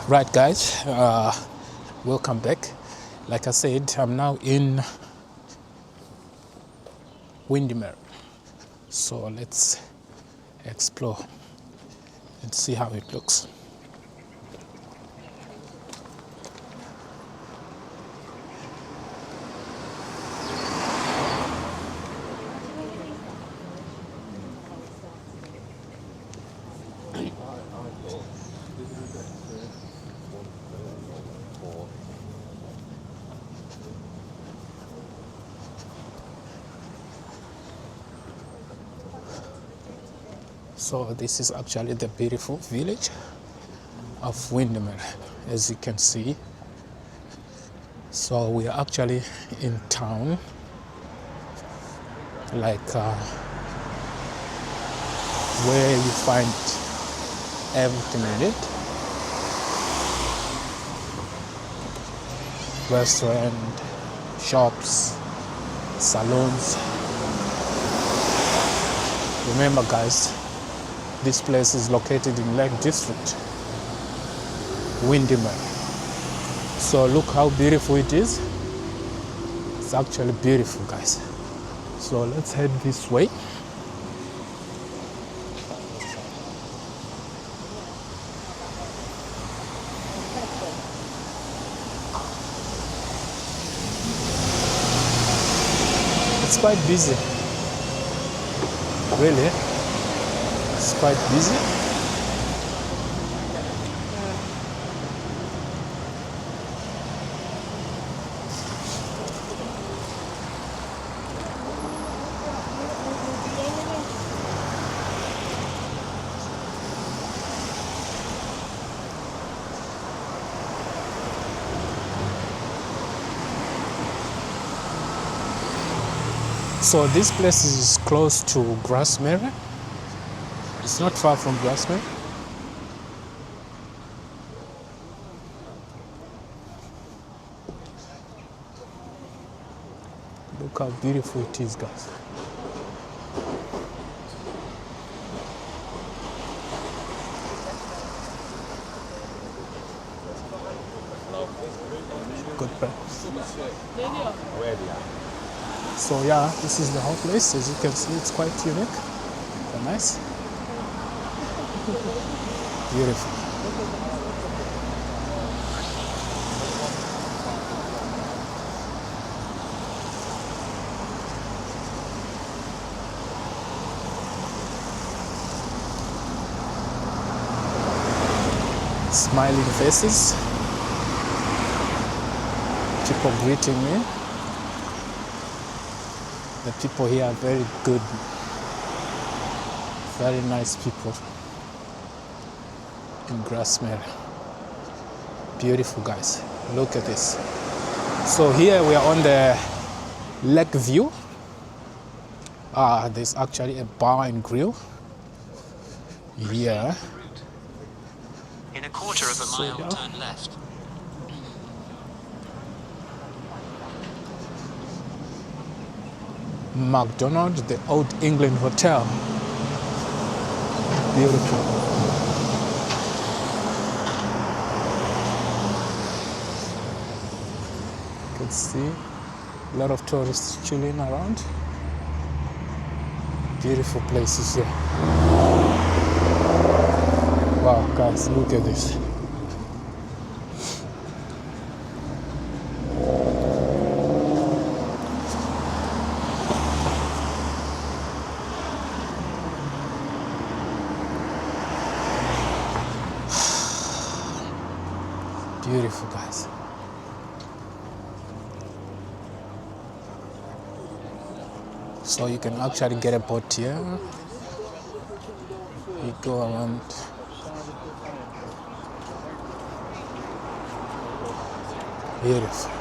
Right, guys, welcome back. Like I said, I'm now in Windermere, so let's explore and see how it looks. So this is actually the beautiful village of Windermere, as you can see. So we are actually in town, like where you find everything in it. Restaurant, shops, salons. Remember, guys, this place is located in Lake District, Windermere. So look how beautiful it is. It's actually beautiful, guys. So let's head this way. It's quite busy. Really, it's quite busy. So this place is close to Grassmere. It's not far from Grassmere. Look how beautiful it is, guys. Good place. So yeah, this is the whole place. As you can see, it's quite unique and nice. Beautiful. Smiling faces. People greeting me. The people here are very good, very nice people in Grassmere. Beautiful, guys. Look at this. So here we are on the lake view. There's actually a bar and grill here. In a quarter of a mile, turn left. McDonald's, the Old England Hotel. Beautiful. You can see a lot of tourists chilling around. Beautiful places here. Wow, guys, look at this. Beautiful, guys. So you can actually get a boat here. You go around. Beautiful.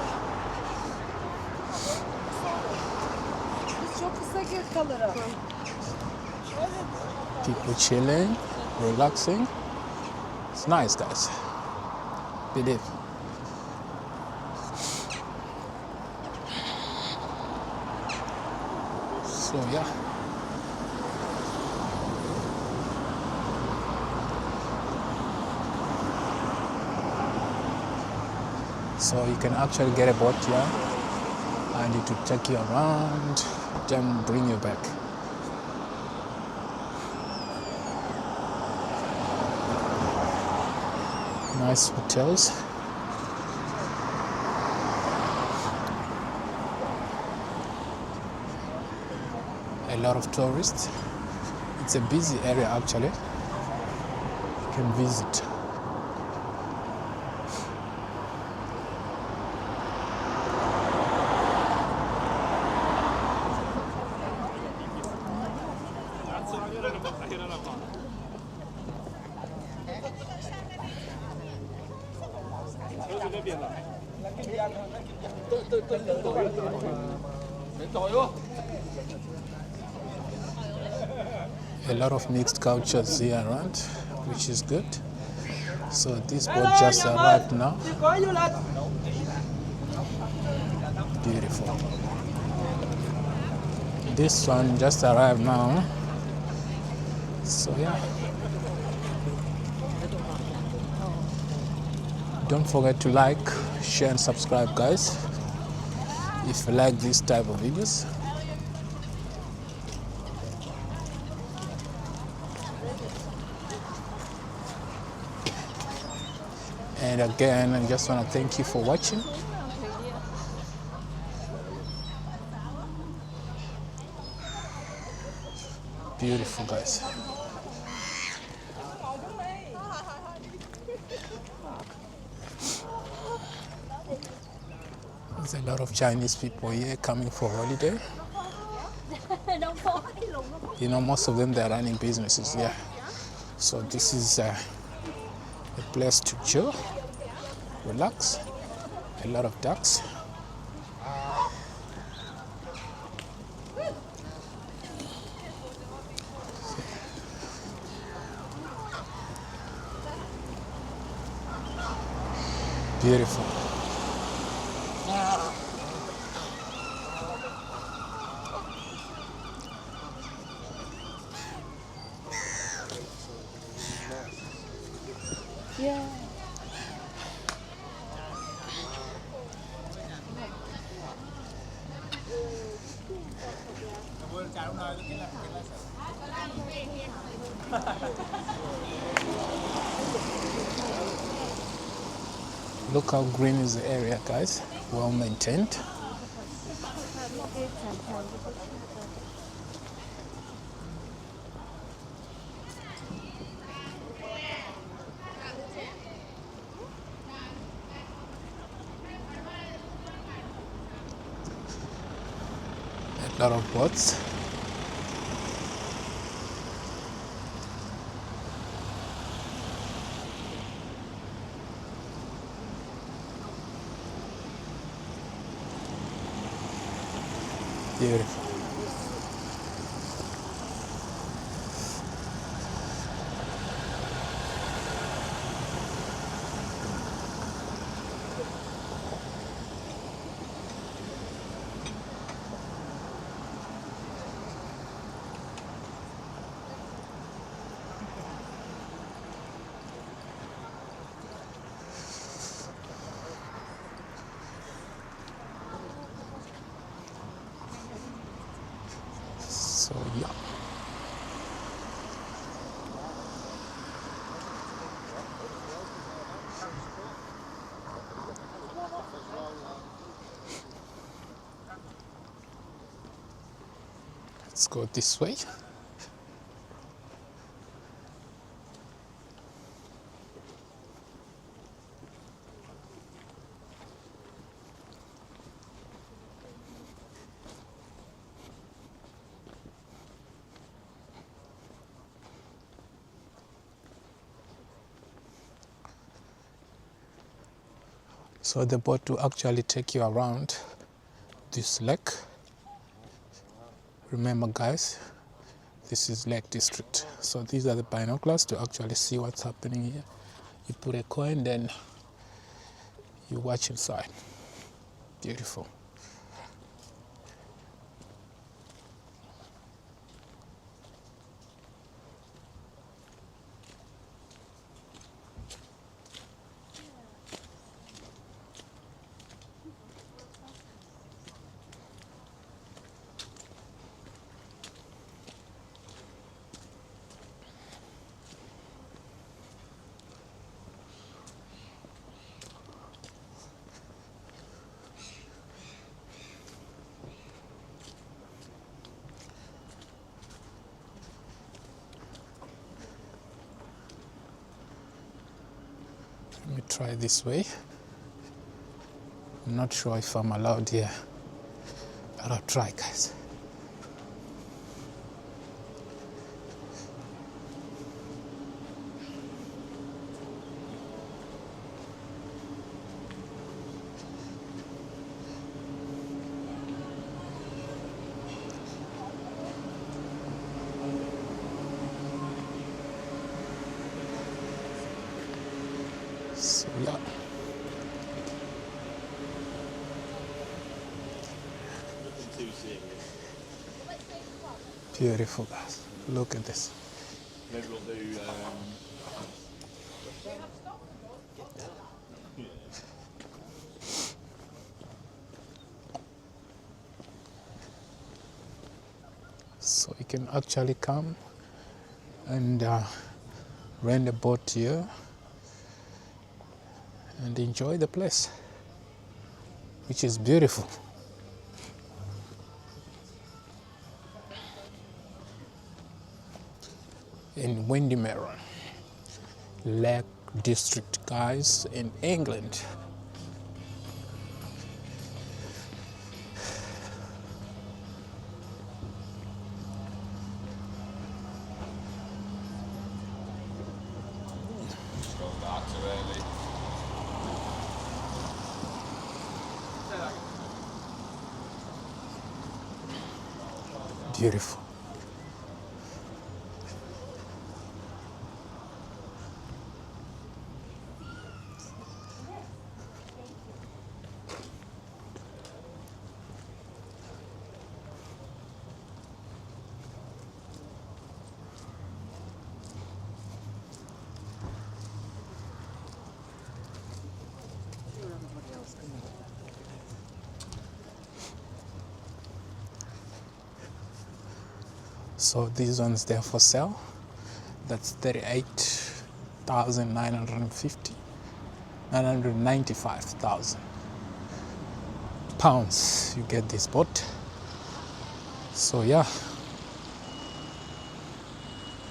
People chilling, relaxing. It's nice, guys. Believe. So yeah. So you can actually get a boat here and it will take you around, then bring you back. Nice hotels. A lot of tourists. It's a busy area actually. You can visit. A lot of mixed cultures here around, which is good. So this boat just arrived now. Beautiful. This one just arrived now. So yeah. Don't forget to like, share and subscribe, guys, if you like this type of videos. And again, I just want to thank you for watching. Beautiful, guys. There's a lot of Chinese people here coming for holiday. You know, most of them, they're running businesses here. So this is a place to chill, relax. A lot of ducks. Beautiful. Yeah. Look how green is the area, guys. Well maintained. A lot of boats. Beautiful. So yeah. Let's go this way. So the boat will actually take you around this lake. Remember, guys, this is Lake District. So these are the binoculars to actually see what's happening here. You put a coin, then you watch inside. Beautiful. Let me try this way. I'm not sure if I'm allowed here, but I'll try, guys. So yeah. Beautiful, guys. Look at this. Maybe we'll do. So you can actually come and rent a boat here and enjoy the place, which is beautiful. In Windermere, Lake District, guys, in England. Beautiful. So these ones there for sale. That's 38,950, 995,000 pounds. You get this boat. So yeah,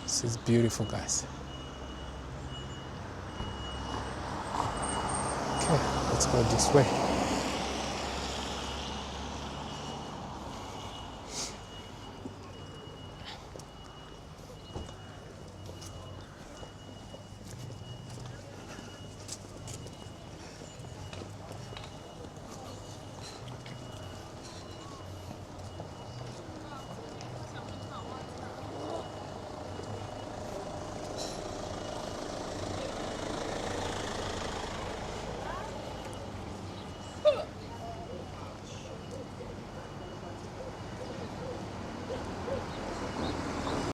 this is beautiful, guys. Okay, let's go this way.